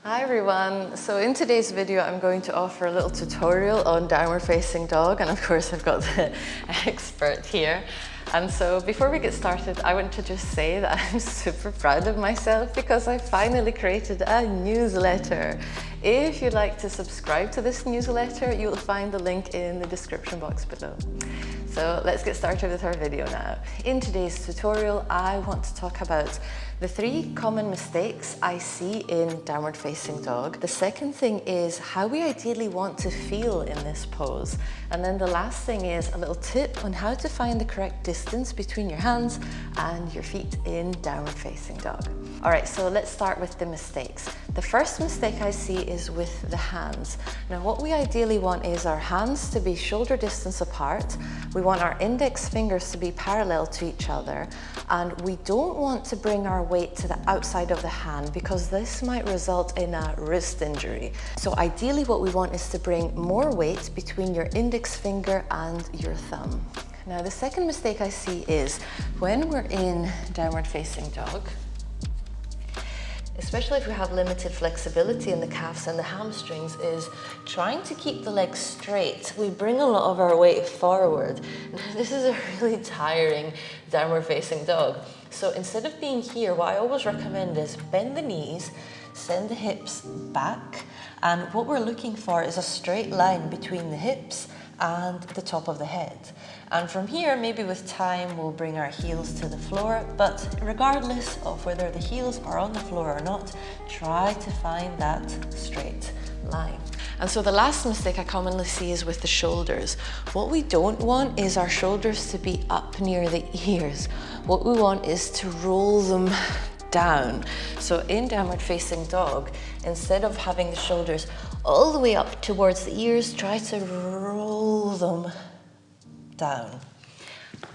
Hi everyone, so in today's video I'm going to offer a little tutorial on downward facing dog, and of course I've got the expert here. And so before we get started, I want to just say that I'm super proud of myself because I finally created a newsletter. If you'd like to subscribe to this newsletter, you'll find the link in the description box below. So let's get started with our video now. In today's tutorial, I want to talk about the 3 common mistakes I see in downward facing dog. The second thing is how we ideally want to feel in this pose. And then the last thing is a little tip on how to find the correct distance between your hands and your feet in downward facing dog. All right, so let's start with the mistakes. The first mistake I see is with the hands. Now what we ideally want is our hands to be shoulder distance apart. We want our index fingers to be parallel to each other, and we don't want to bring our weight to the outside of the hand because this might result in a wrist injury. So ideally what we want is to bring more weight between your index finger and your thumb. Now the second mistake I see is when we're in downward facing dog, especially if we have limited flexibility in the calves and the hamstrings, is trying to keep the legs straight. We bring a lot of our weight forward. This is a really tiring downward facing dog. So instead of being here, what I always recommend is bend the knees, send the hips back, and what we're looking for is a straight line between the hips and the top of the head. And from here, maybe with time, we'll bring our heels to the floor, but regardless of whether the heels are on the floor or not, try to find that straight line. And so the last mistake I commonly see is with the shoulders. What we don't want is our shoulders to be up near the ears. What we want is to roll them down. So in downward facing dog, instead of having the shoulders all the way up towards the ears, try to roll them down.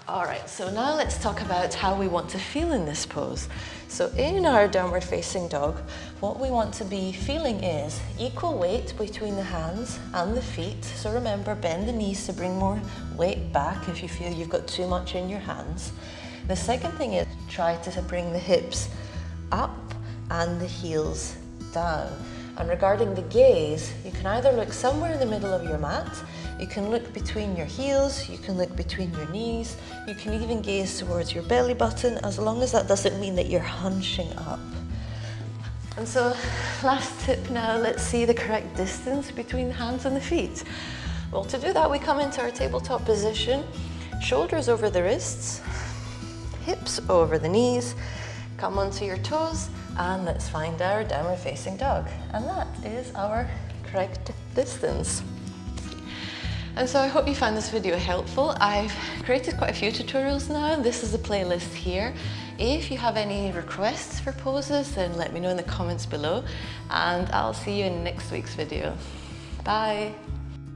All right, so now let's talk about how we want to feel in this pose. So in our downward facing dog, what we want to be feeling is equal weight between the hands and the feet. So remember, bend the knees to bring more weight back if you feel you've got too much in your hands. The second thing is try to bring the hips up and the heels down. And regarding the gaze, you can either look somewhere in the middle of your mat, you can look between your heels, you can look between your knees, you can even gaze towards your belly button, as long as that doesn't mean that you're hunching up. And so, last tip now, let's see the correct distance between the hands and the feet. Well, to do that, we come into our tabletop position, shoulders over the wrists, hips over the knees, come onto your toes, and let's find our downward facing dog. And that is our correct distance. And so I hope you found this video helpful. I've created quite a few tutorials now. This is the playlist here. If you have any requests for poses, then let me know in the comments below, and I'll see you in next week's video. Bye.